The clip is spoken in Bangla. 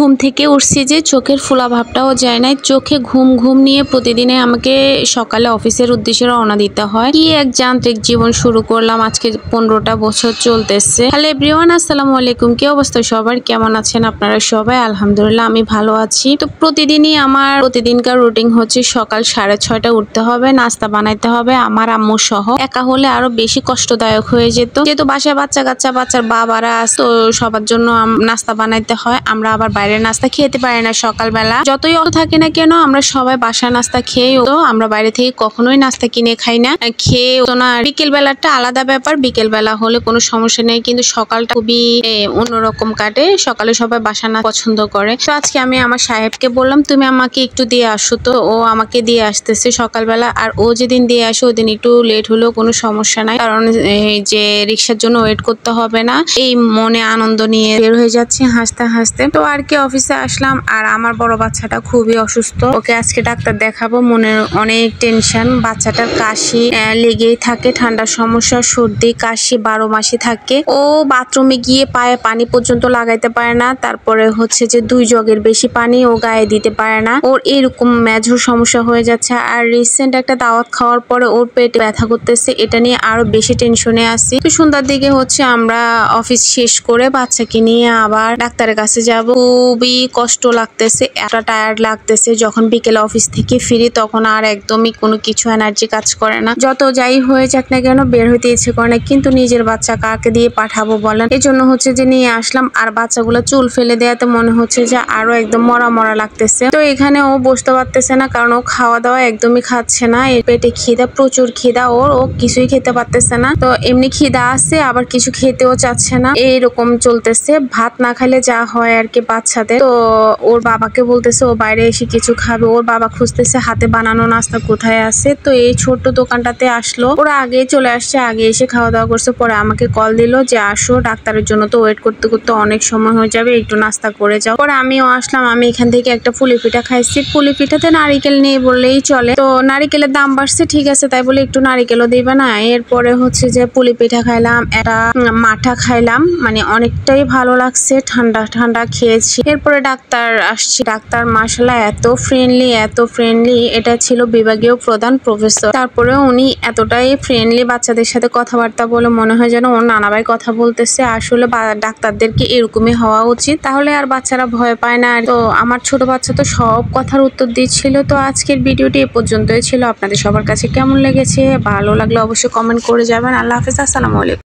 ঘুম থেকে উঠছি যে চোখের ফোলা ভাবটাও যায় নাই, চোখে ঘুম ঘুম নিয়ে প্রতিদিনে আমাকে সকালে অফিসের উদ্দেশ্যে রওনা দিতে হয়। কি এক যান্ত্রিক জীবন শুরু করলাম, আজকে 15টা বছর চলতেছে। হ্যালো এভরিওয়ান, আসসালামু আলাইকুম। কি অবস্থা সবার, কেমন আছেন আপনারা সবাই? আলহামদুলিল্লাহ আমি ভালো আছি। তো প্রতিদিনই আমার প্রতিদিনকার রুটিন হচ্ছে সকাল 6:30টায় উঠতে হবে, নাস্তা বানাইতে হবে আমার আম্মু সহ। একা হলে আরো বেশি কষ্টদায়ক হয়ে যেত, যেহেতু বাসায় বাচ্চার বাবারা আছে, তো সবার জন্য নাস্তা বানাইতে হয়। আমরা আবার বাইরের নাস্তা খেতে পারি না সকালবেলা, যতই অল্প থাকে না কেন আমরা সবাই বাসার নাস্তা খেয়ে, তো আমরা বাইরে থেকে কখনোই নাস্তা কিনে খাই না, খেয়ে তো না। বিকেল বেলাটা আলাদা ব্যাপার, বিকেল বেলা হলে কোনো সমস্যা নেই, কিন্তু সকালটা খুবই অন্যরকম কাটে। সকালে সবাই বাসার নাস্তা পছন্দ করে। তো আজকে আমি আমার সাহেবকে বললাম তুমি আমাকে একটু দিয়ে আসো, তো ও আমাকে দিয়ে আসতেছে সকালবেলা। আর ও যেদিন দিয়ে আসে ওদিন একটু লেট হলেও কোনো সমস্যা নাই, কারণ যে রিক্সার জন্য ওয়েট করতে হবে না, এই মনে আনন্দ নিয়ে বের হয়ে যাচ্ছে হাসতে হাসতে। তো আর কি অফিসে আসলাম, আর আমার বড় বাচ্চাটা খুবই অসুস্থ, ওকে আজকে ডাক্তার দেখাবো। মনের অনেক টেনশন, বাচ্চাটার কাশি লেগেই থাকে, ঠান্ডার সমস্যা, সর্দি কাশি 12 মাসই থাকে। ও বাথরুমে গিয়ে পায়ে পানি পর্যন্ত লাগাইতে পারে না, তারপরে হচ্ছে যে 2 জগের বেশি পানি ও গায়ে দিতে পারে না, ওর এরকম মেজর সমস্যা হয়ে যাচ্ছে। আর রিসেন্ট একটা দাওয়াত খাওয়ার পরে ওর পেটে ব্যথা করতেছে, এটা নিয়ে আরো বেশি টেনশনে আছি। তো সন্ধ্যার দিকে হচ্ছে আমরা অফিস শেষ করে বাচ্চাকে নিয়ে আবার ডাক্তারের কাছে যাব। খুবই কষ্ট লাগতেছে, এতটা টায়ার্ড লাগতেছে। যখন বিকেলে অফিস থেকে ফিরি তখন আর একদমই কোনো কিছু এনার্জি কাজ করে না, যত যাই হয়ে যাক না কেন বের হইতে ইচ্ছে করে না, কিন্তু নিজের বাচ্চা কাকে দিয়ে পাঠাবো বলেন। এই জন্য হচ্ছে যে নিয়ে আসলাম। আর বাচ্চাগুলো চুল ফেলে দেওয়াতে মনে হচ্ছে যে আরো একদম মরা মরা লাগতেছে। তো এখানে ও বসতে পারতেছে না, কারণ ও খাওয়া দাওয়া একদমই খাচ্ছে না, এর পেটে খিদা, প্রচুর খিদা ওর, ও কিছুই খেতে পারতেছে না। তো এমনি খিদা আছে, আবার কিছু খেতেও চাচ্ছে না, এইরকম চলতেছে। ভাত না খাইলে যা হয় আর কি বাচ্চাদের। তো ওর বাবাকে বলতেছে ও বাইরে এসে কিছু খাবে, ওর বাবা খুঁজতেছে হাতে বানানো নাস্তা কোথায় আছে। তো এই ছোট্ট দোকানটাতে আসলো, ওরা আগেই চলে আসছে, আগে এসে খাওয়া দাওয়া করছে। পরে আমাকে কল দিল যে আসো, ডাক্তারের জন্য তো ওয়েট করতে করতে অনেক সময় হয়ে যাবে, একটু নাস্তা করে যাও। পরে আমিও আসলাম, আমি এখান থেকে একটা পুলি পিঠা খাইছি। পুলি পিঠাতে নারিকেল নেই বললেই চলে, তো নারিকেলের দাম বাড়ছে, ঠিক আছে তাই বলে একটু নারিকেলও দিবে না। এরপরে হচ্ছে যে পুলি পিঠা খাইলাম, একটা মাঠা খাইলাম, মানে অনেকটাই ভালো লাগছে, ঠান্ডা ঠান্ডা খেয়েছি। এরপরে ডাক্তার আসছে, ডাক্তার মাশাআল্লাহ এত ফ্রেন্ডলি, এটা ছিল বিভাগীয় প্রধান প্রফেসর। তারপরে উনি এতটাই ফ্রেন্ডলি, বাচ্চাদের সাথে কথাবার্তা বলে মনে হয় যেন ওর নানা ভাই কথা বলতেছে। আসলে ডাক্তারদেরকে এরকমই হওয়া উচিত, তাহলে আর বাচ্চারা ভয় পায় না। তো আমার ছোট বাচ্চা তো সব কথার উত্তর দিচ্ছিল। তো আজকের ভিডিওটি এ পর্যন্তই ছিল। আপনাদের সবার কাছে কেমন লেগেছে, ভালো লাগলে অবশ্যই কমেন্ট করে যাবেন। আল্লাহ হাফেজ, আসসালামু আলাইকুম।